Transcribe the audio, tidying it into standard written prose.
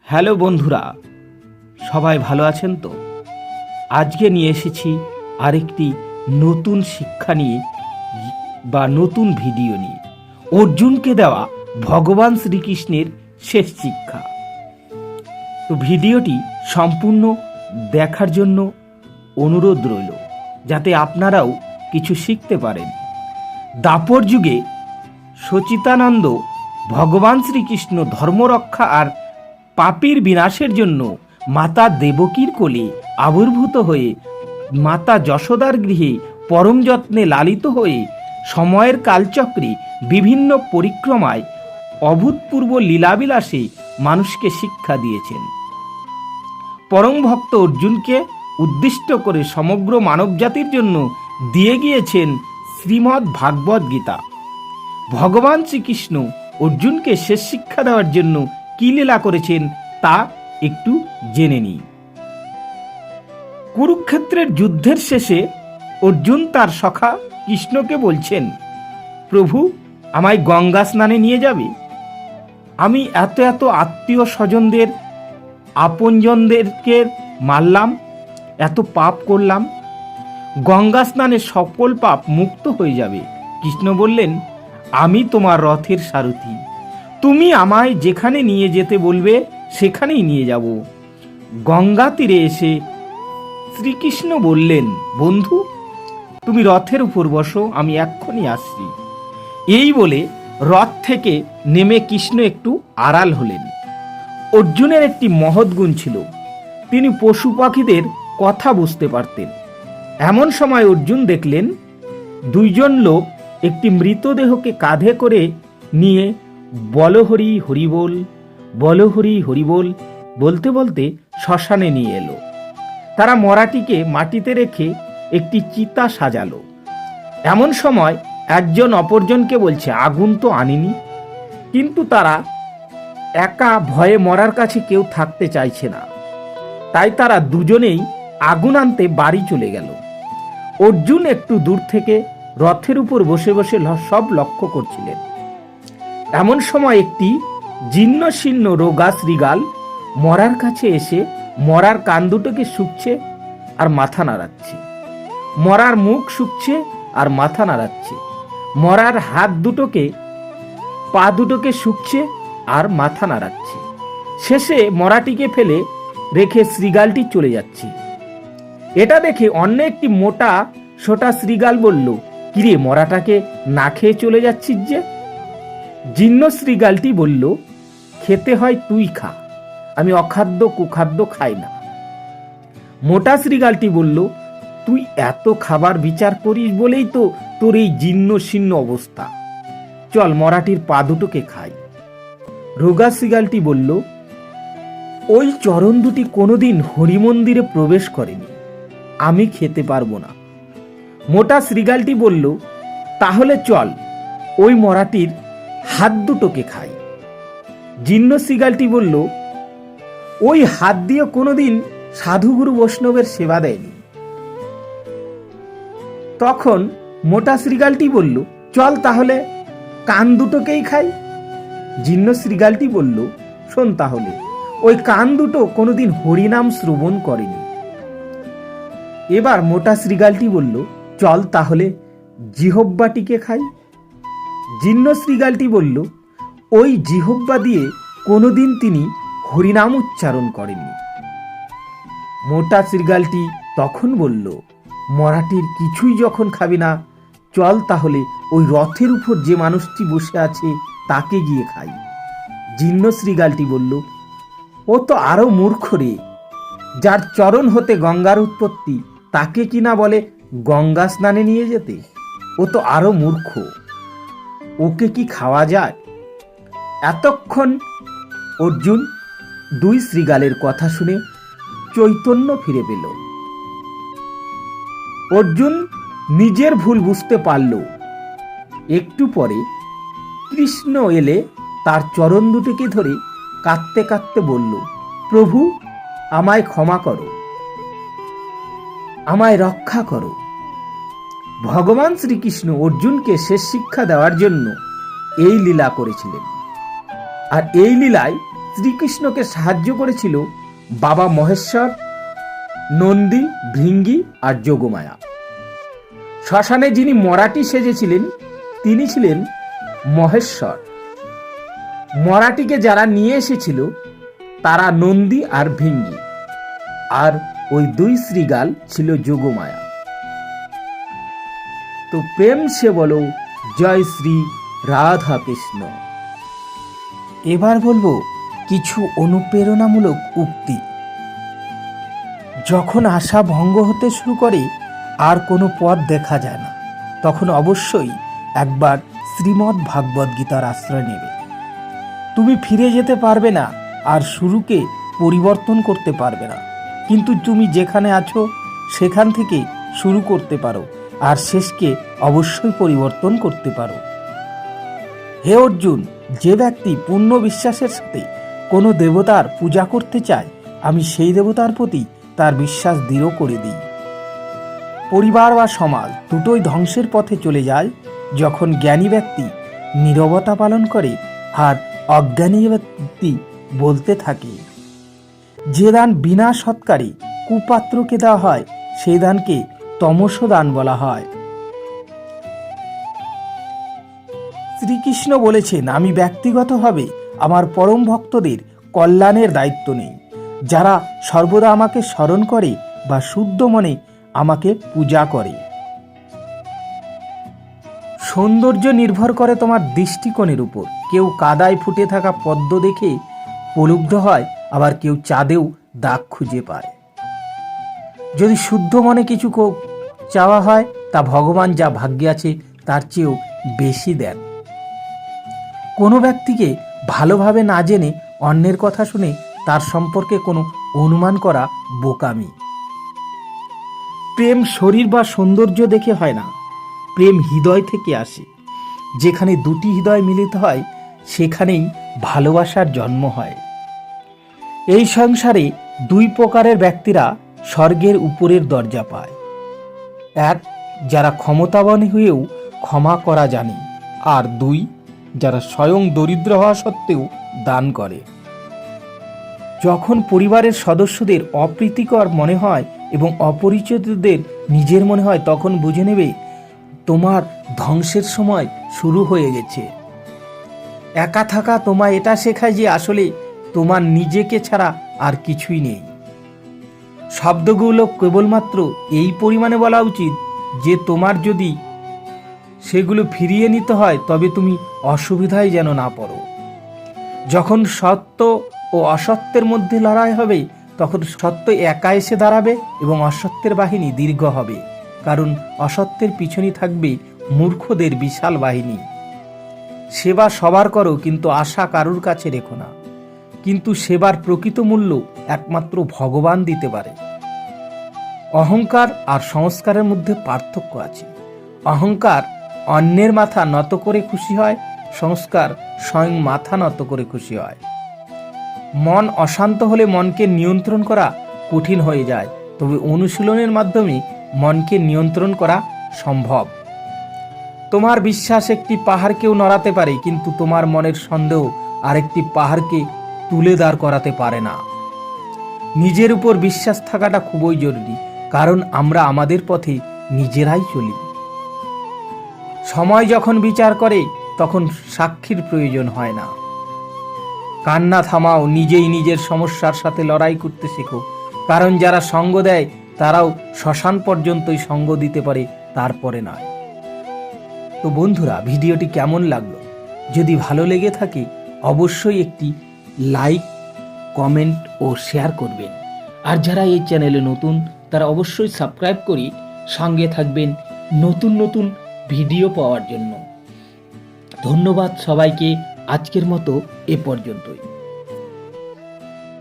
Hello বন্ধুরা, সবাই ভালো আছেন তো? আজকে নিয়ে এসেছি আরেকটি নতুন শিক্ষা নিয়ে বা নতুন ভিডিও নিয়ে। অর্জুনকে দেওয়া ভগবান শ্রীকৃষ্ণের শেষ শিক্ষা। তো ভিডিওটি সম্পূর্ণ দেখার জন্য অনুরোধ রইল, যাতে আপনারাও কিছু শিখতে পারেন। দাপর যুগে সচিতানন্দ ভগবান শ্রীকৃষ্ণ ধর্মরক্ষা আর পাপীর বিনাশের জন্য মাতা দেবকীর কোলে আবির্ভূত হয়ে মাতা যশোদার গৃহে পরম যত্নে লালিত হয়ে সময়ের কালচক্রে বিভিন্ন পরিক্রমায় অভূতপূর্ব লীলাবিলাসে মানুষকে শিক্ষা দিয়েছেন। পরম ভক্ত অর্জুনকে উদ্দিষ্ট করে সমগ্র মানবজাতির জন্য দিয়ে গিয়েছেন শ্রীমদ্ ভাগবত গীতা। ভগবান শ্রীকৃষ্ণ অর্জুনকে শেষ শিক্ষা দেওয়ার জন্য কি লীলা করেছেন তা একটু জেনে নিই। কুরুক্ষেত্রের যুদ্ধের শেষে অর্জুন তার সখা কৃষ্ণকে বলছেন, প্রভু, আমায় গঙ্গা স্নানে নিয়ে যাবে? আমি এত এত আত্মীয় স্বজনদের আপনজনদেরকে মারলাম, এত পাপ করলাম, গঙ্গা স্নানে সকল পাপ মুক্ত হয়ে যাবে। কৃষ্ণ বললেন, আমি তোমার রথের সারথি, তুমি আমায় যেখানে নিয়ে যেতে বলবে সেখানেই নিয়ে যাব। গঙ্গা তীরে এসে শ্রীকৃষ্ণ বললেন, বন্ধু, তুমি রথের উপর বসো, আমি এক্ষুনি আসছি। এই বলে রথ থেকে নেমে কৃষ্ণ একটু আড়াল হলেন। অর্জুনের একটি মহৎ গুণ ছিল, তিনি পশু পাখিদের কথা বুঝতে পারতেন। এমন সময় অর্জুন দেখলেন দুইজন লোক একটি মৃতদেহকে কাঁধে করে নিয়ে বলহরি হরিবোল, বলহরি হরিবোল বলতে বলতে শ্মশানে নিয়ে এলো। তারা মরাটিকে মাটিতে রেখে একটি চিতা সাজালো। এমন সময় একজন অপরজনকে বলছে, আগুন তো আনিনি। কিন্তু তারা একা ভয়ে মরার কাছে কেউ থাকতে চাইছে না, তাই তারা দুজনেই আগুন আনতে বাড়ি চলে গেল। অর্জুন একটু দূর থেকে রথের উপর বসে বসে সব লক্ষ্য করছিলেন। এমন সময় একটি জীর্ণ শীর্ণ রোগা শৃগাল মরার কাছে এসে মরার কান দুটোকে শুকছে আর মাথা নাড়াচ্ছে, মরার মুখ শুকছে আর মাথা নাড়াচ্ছে, মরার হাত দুটোকে পা দুটোকে শুকছে আর মাথা নাড়াচ্ছে। শেষে মরাটিকে ফেলে রেখে শৃগালটি চলে যাচ্ছে। এটা দেখে অন্য একটি মোটা সোটা শৃগাল বলল, কিরে, মরাটাকে না খেয়ে চলে যাচ্ছিস যে? জীর্ণ শৃগালটি বলল, খেতে হয় তুই খা, আমি অখাদ্য কুখাদ্য খাই না। মোটা শৃগালটি বলল, তুই এত খাবার বিচার করিস বলেই তো তোর এই জীর্ণ শীর্ণ অবস্থা, চল মরাটির পা দুটোকে খাই। রোগা শৃগালটি বলল, ওই চরণ দুটি কোনোদিন হরিমন্দিরে প্রবেশ করেনি, আমি খেতে পারবো না। মোটা শৃগালটি বলল, তাহলে চল ওই মরাটির হাত দুটোকে খাই। জীর্ণ শৃগালটি বলল, ওই হাত দিয়ে কোনোদিন সাধুগুরু বৈষ্ণবের সেবা দেয়নি। তখন মোটা শৃগালটি বলল, চল তাহলে কান দুটোকেই খাই। জীর্ণ শৃগালটি বলল, শোন, তাহলে ওই কান দুটো কোনোদিন হরিনাম শ্রবণ করেনি। এবার মোটা শৃগালটি বলল, চল তাহলে জিহ্বাটিকে খাই। জীর্ণ শৃগালটি বলল, ওই জিহ্বা দিয়ে কোনোদিন তিনি হরিনাম উচ্চারণ করেননি। মোটা শৃগালটি তখন বলল, মরাটির কিছুই যখন খাবি না, চল তাহলে ওই রথের উপর যে মানুষটি বসে আছে তাকে গিয়ে খাই। জীর্ণ শৃগালটি বলল, ও তো আরো মূর্খ রে, যার চরণ হতে গঙ্গার উৎপত্তি তাকে কিনা বলে গঙ্গা স্নানে নিয়ে যেতে? ও তো আরো মূর্খ, ওকে কি খাওয়া যায়? এতক্ষণ অর্জুন দুই শৃগালের কথা শুনে চৈতন্য ফিরে পেল। অর্জুন নিজের ভুল বুঝতে পারল। একটু পরে কৃষ্ণ এলে তার চরণ দুটিকে ধরে কাঁদতে কাঁদতে বলল, প্রভু, আমায় ক্ষমা করো, আমায় রক্ষা করো। ভগবান শ্রীকৃষ্ণ অর্জুনকে শেষ শিক্ষা দেওয়ার জন্য এই লীলা করেছিলেন। আর এই লীলায় শ্রীকৃষ্ণকে সাহায্য করেছিল বাবা মহেশ্বর, নন্দী, ভৃঙ্গি আর যোগমায়া। শ্মশানে যিনি মরাটি সেজেছিলেন তিনি ছিলেন মহেশ্বর। মরাটিকে যারা নিয়ে এসেছিল তারা নন্দী আর ভৃঙ্গি, আর ওই দুই শ্রীগাল ছিল যোগমায়া। তো প্রেম সে বলো জয় শ্রী রাধা কৃষ্ণ। এবার বলবো কিছু অনুপ্রেরণামূলক উক্তি। যখন আশা ভঙ্গ হতে শুরু করে আর কোনো পথ দেখা যায় না, তখন অবশ্যই একবার শ্রীমদ্ ভাগবত গীতার আশ্রয় নেবে। তুমি ফিরে যেতে পারবে না আর শুরুকে পরিবর্তন করতে পারবে না, কিন্তু তুমি যেখানে আছো সেখান থেকে শুরু করতে পারো আর শেষকে অবশ্যই পরিবর্তন করতে পারো। হে অর্জুন, যে ব্যক্তি পূর্ণ বিশ্বাসের সাথে কোনো দেবতার পূজা করতে চায়, আমি সেই দেবতার প্রতি তার বিশ্বাস দৃঢ় করে দিই। পরিবার বা সমাজ দুটোই ধ্বংসের পথে চলে যায় যখন জ্ঞানী ব্যক্তি নীরবতা পালন করে আর অজ্ঞানী ব্যক্তি বলতে থাকে। যে দান বিনা সৎকারে কুপাত্রকে দেওয়া হয় সেই দানকে তমস দান বলা হয়। শ্রীকৃষ্ণ বলেছেন, আমি ব্যক্তিগতভাবে আমার পরম ভক্তদের কল্যাণের দায়িত্ব নেই। যারা সর্বদা আমাকে স্মরণ করে বা শুদ্ধ মনে আমাকে পূজা করে। সৌন্দর্য নির্ভর করে তোমার দৃষ্টিকোণের উপর। কেউ কাদায় ফুটে থাকা পদ্ম দেখে প্রলুব্ধ হয়, আবার কেউ চাঁদেও দাগ খুঁজে পায়। যদি শুদ্ধ মনে কিছু চাওয়া হয়, তা ভগবান যা ভাগ্যে আছে তার চেয়েও বেশি দেন। কোনো ব্যক্তিকে ভালোভাবে না জেনে অন্যের কথা শুনে তার সম্পর্কে কোনো অনুমান করা বোকামি। প্রেম শরীর বা সৌন্দর্য দেখে হয় না, প্রেম হৃদয় থেকে আসে। যেখানে দুটি হৃদয় মিলিত হয় সেখানেই ভালোবাসার জন্ম হয়। এই সংসারে দুই প্রকারের ব্যক্তিরা স্বর্গের উপরের দরজা পায়। এক, যারা ক্ষমতাবান হয়েও ক্ষমা করা জানে, আর দুই, যারা স্বয়ং দরিদ্র হওয়া সত্ত্বেও দান করে। যখন পরিবারের সদস্যদের অপ্রীতিকর মনে হয় এবং অপরিচিতদের নিজের মনে হয়, তখন বুঝে নেবে তোমার ধ্বংসের সময় শুরু হয়ে গেছে। একা থাকা তোমায় এটা শেখায় যে আসলে তোমার নিজেকে ছাড়া আর কিছুই নেই। শব্দগুলো কেবলমাত্র এই পরিমাণে বলা উচিত যে তোমার যদি সেগুলো ফিরিয়ে নিতে হয় তবে তুমি অসুবিধায় যেন না পড়ো। যখন সত্য ও অসত্যের মধ্যে লড়াই হবে তখন সত্য একা এসে দাঁড়াবে এবং অসত্যের বাহিনী দীর্ঘ হবে, কারণ অসত্যের পিছনে থাকবে মূর্খদের বিশাল বাহিনী। সেবা সবার করো, কিন্তু আশা কারুর কাছে রেখো না। কিন্তু সেবার প্রকৃত মূল্য একমাত্র ভগবান দিতে পারে। অহংকার আর সংস্কারের মধ্যে পার্থক্য আছে। অহংকার অন্যের মাথা নত করে খুশি হয়, সংস্কার স্বয়ং মাথা নত করে খুশি হয়। মন অশান্ত হলে মনকে নিয়ন্ত্রণ করা কঠিন হয়ে যায়, তবে অনুশীলনের মাধ্যমে মনকে নিয়ন্ত্রণ করা সম্ভব। তোমার বিশ্বাস একটি পাহাড়কেও নড়াতে পারে, কিন্তু তোমার মনের সন্দেহ আরেকটি পাহাড়কে তুলে দাঁড় করাতে পারে না। নিজের উপর বিশ্বাস থাকাটা খুবই জরুরি, কারণ আমরা আমাদের পথে নিজেরাই চলি। সময় যখন বিচার করে তখন সাক্ষীর প্রয়োজন হয় না। কান্না থামাও, নিজেই নিজের সমস্যার সাথে লড়াই করতে শেখো, কারণ যারা সঙ্গ দেয় তারাও শ্মশান পর্যন্তই সঙ্গ দিতে পারে, তারপরে নয়। তো বন্ধুরা, ভিডিওটি কেমন লাগলো? যদি ভালো লেগে থাকে অবশ্যই একটি লাইক, কমেন্ট ও শেয়ার করবেন। আর যারা এই চ্যানেলে নতুন তারা অবশ্যই সাবস্ক্রাইব করে সঙ্গে থাকবেন নতুন নতুন ভিডিও পাওয়ার জন্য। ধন্যবাদ সবাইকে। আজকের মতো এ পর্যন্তই।